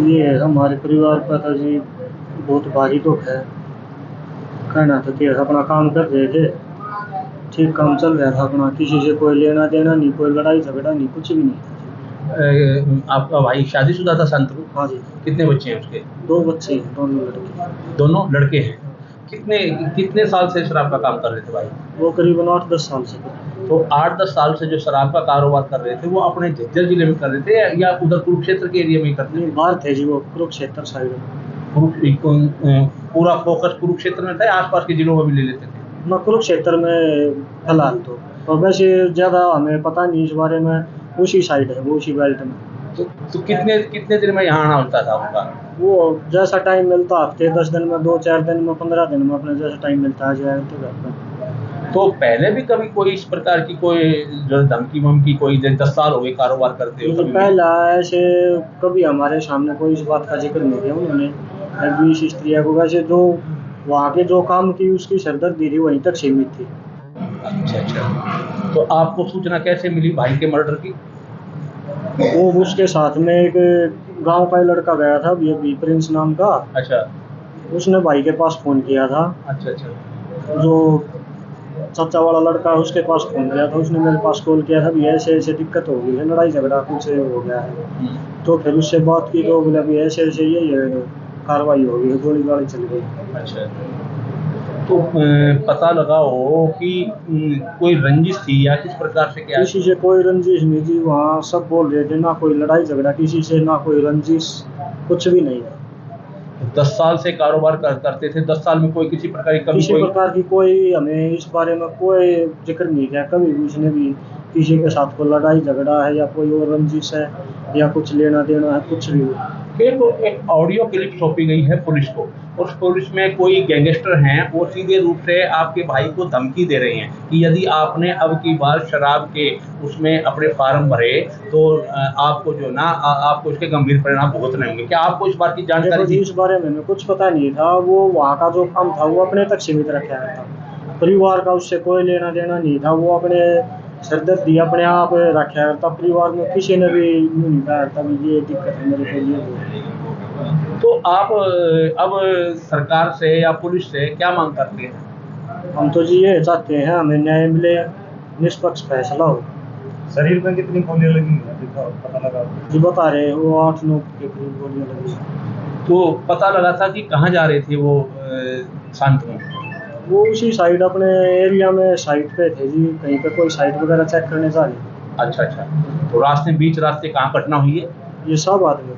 ये हमारे परिवार पर तो जी बहुत भारी दुख है। कहना था कि अपना काम कर रहे थे, ठीक काम चल रहा था अपना, किसी से कोई लेना देना नहीं, कोई लड़ाई झगड़ा नहीं, कुछ भी नहीं था जी। आपका भाई शादीशुदा था संतरू? हाँ जी। कितने बच्चे हैं उसके? 2 बच्चे हैं, दोनों लड़के। दोनों लड़के हैं। कितने कितने साल से शराब का काम कर रहे थे भाई? वो करीबन 8-10 साल से कर रहे तो 8-10 साल से जो शराब का कारोबार कर रहे थे वो अपने झज्जर जिले में कर रहे थे या उधर कुरुक्षेत्र के एरिया में ही करते थे। थे? नहीं, बाहर थे जी, वो कुरुक्षेत्र साइड में। पूरा फोकस कुरुक्षेत्र में था या आसपास के जिलों में भी ले लेते थे? ना, कुरुक्षेत्र में फिलहाल तो, और वैसे ज़्यादा हमें पता नहीं इस बारे में। उसी साइड है वो, उसी बेल्ट में। तो कितने कितने दिन में यहाँ आना होता था उनका? वो जैसा टाइम मिलता, हफ्ते 10 दिन में, 2-4 दिन में, 15 दिन में, अपने जैसा टाइम मिलता है जाए तो घर पर। तो पहले भी कभी कोई इस प्रकार की कोई जो धमकी वमकी, कोई 10 साल हो गए कारोबार करते हो, कभी पहला ऐसे कभी हमारे सामने कोई इस बात का जिक्र नहीं किया उन्होंने। अभी इस स्त्रिया को वैसे जो वहाँ के जो काम की उसकी सरदर्दी थी वहीं तक सीमित थी। अच्छा। तो आपको सूचना कैसे मिली भाई के मर्डर की? वो उसके साथ में एक गांव का ही लड़का गया था, ये प्रिंस नाम का। अच्छा। उसने भाई के पास फोन किया था। अच्छा। जो चाचा वाला लड़का है उसके पास फोन किया था, उसने मेरे पास कॉल किया था, भी ऐसे ऐसे दिक्कत हो गई है, लड़ाई झगड़ा कुछ हो गया है। तो फिर उससे बात की तो बोला भी ऐसे ऐसे यही कार्रवाई हो गई है, गोली गाड़ी चल गई। अच्छा। तो पता लगा हो कि कोई रंजिश थी या किस प्रकार से, क्या? किसी से कोई रंजिश नहीं थी, वहाँ सब बोल रहे थे ना कोई लड़ाई झगड़ा किसी से, ना कोई रंजिश, कुछ भी नहीं। 10 साल से कारोबार करते थे, 10 साल में कोई किसी प्रकार की किसी प्रकार की कोई हमें इस बारे में कोई जिक्र नहीं किया कभी भी उसने भी। किसी के साथ कोई लड़ाई झगड़ा है या कोई और रंजिश है या कुछ लेना देना है, कुछ भी। फिर तो एक ऑडियो क्लिप सौंपी गई है पुलिस को। उस पुलिस में कोई गैंगस्टर हैं, वो सीधे रूप से आपके भाई को धमकी दे रहे हैं कि यदि आपने अब की बार शराब के उसमें अपने फार्म भरे तो आपको जो ना आपको इसके गंभीर परिणाम भुगतने होंगे। क्या आपको इस बात की जानकारी थी? इस बारे में कुछ पता नहीं था। वो वहाँ का जो काम था वो अपने तक सीमित रखा गया था, परिवार का उससे कोई लेना देना नहीं था। वो अपने सरदर्दी अपने आप रखा था, परिवार में किसी ने भी नहीं कहा तभी ये दिक्कत है मेरे को ये। तो आप अब सरकार से या पुलिस से क्या मांग करते हैं? हम तो जी ये चाहते हैं हमें न्याय मिले, निष्पक्ष फैसला हो। शरीर में कितनी गोलियां लगी पता लगा? जी बता रहे हैं वो 8-9 के करीब गोलियां लगी। तो पता लगा था कि कहाँ जा रहे थे वो शांतनु? वो उसी साइड अपने एरिया में साइट पे थे जी, कहीं पे कोई साइट वगैरह चेक करने जा रहे। अच्छा। तो बीच रास्ते कहाँ घटना हुई है? ये सब आदमी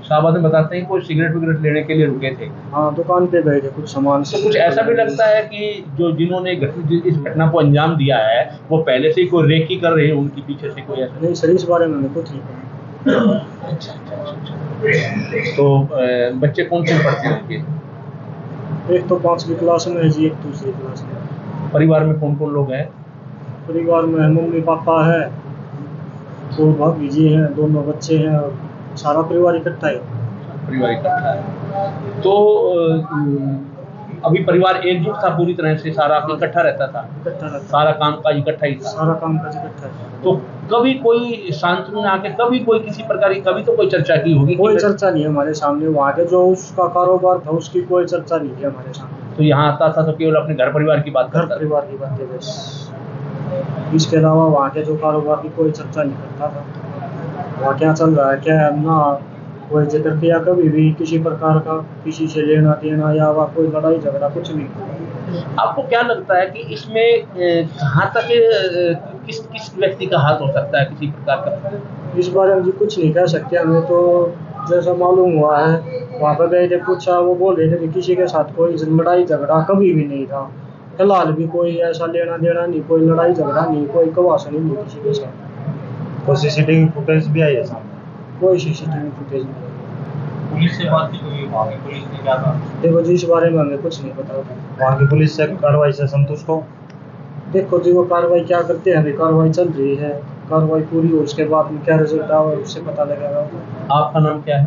शाहबाद में बताते हैं कोई सिगरेट विगरेट लेने के लिए रुके थे। हाँ, दुकान पे गए थे कुछ सामान तो कुछ ऐसा भी लगता है कि जिन्होंने इस घटना को अंजाम दिया है वो पहले से ही कोई रेकी कर रहे हैं उनके पीछे से, कोई ऐसा? नहीं सर, इस बारे में हमें कुछ नहीं पता। अच्छा। तो बच्चे कौन से पढ़ते हैं उनके? एक तो 5वीं क्लास में है जी, एक दूसरी क्लास में। परिवार में कौन कौन लोग हैं? परिवार में मम्मी पापा है, 2 भाभी जी हैं, दोनों बच्चे हैं, और सारा परिवार इकट्ठा है। परिवार इकट्ठा है। तो अभी परिवार एकजुट था पूरी तरह से, सारा इकट्ठा रहता था? सारा काम काज इकट्ठा ही था? सारा काम काज इकट्ठा है। तो कभी कोई शांतनु में आके कभी कोई किसी प्रकार की कभी तो कोई चर्चा की होगी? कोई चर्चा नहीं है हमारे सामने, वहाँ के जो उसका कारोबार था उसकी कोई चर्चा नहीं है हमारे सामने। तो यहाँ आता था तो केवल अपने घर परिवार की बात करता था? घर परिवार की बात है बस, इसके अलावा वहाँ के जो कारोबार की कोई चर्चा नहीं करता था। वहाँ क्या चल रहा है क्या है ना, कोई जिक्र किया कभी भी किसी प्रकार का, किसी से लेना देना या वह कोई लड़ाई झगड़ा, कुछ नहीं। आपको क्या लगता है कि इसमें कहाँ तक किस किस व्यक्ति का हाथ हो सकता है किसी प्रकार का? इस बारे में जी कुछ नहीं कह सकते हमें तो। जैसा मालूम हुआ है वहाँ पर गए थे, पूछा, वो बोल रहे थे कि किसी के साथ कोई लड़ाई झगड़ा कभी भी नहीं था। फिलहाल भी कोई ऐसा लेना देना नहीं, कोई लड़ाई झगड़ा नहीं, कोई कवासनी नहीं किसी के साथ। कोई सीसीटीवी फुटेज भी आई है सामने? कोई सीसीटीवी फुटेज नहीं। पुलिस से बात की हुई, वहाँ की पुलिस ने क्या कहा? देखो जी, इस बारे में हमें कुछ नहीं पता। वहाँ की पुलिस से कार्रवाई से संतुष्ट हो? देखो जी, वो कार्रवाई क्या करते हैं, अभी कार्रवाई चल रही है, कार्रवाई पूरी हो उसके बाद में क्या रिजल्ट आए उससे पता लगेगा। आपका नाम क्या है?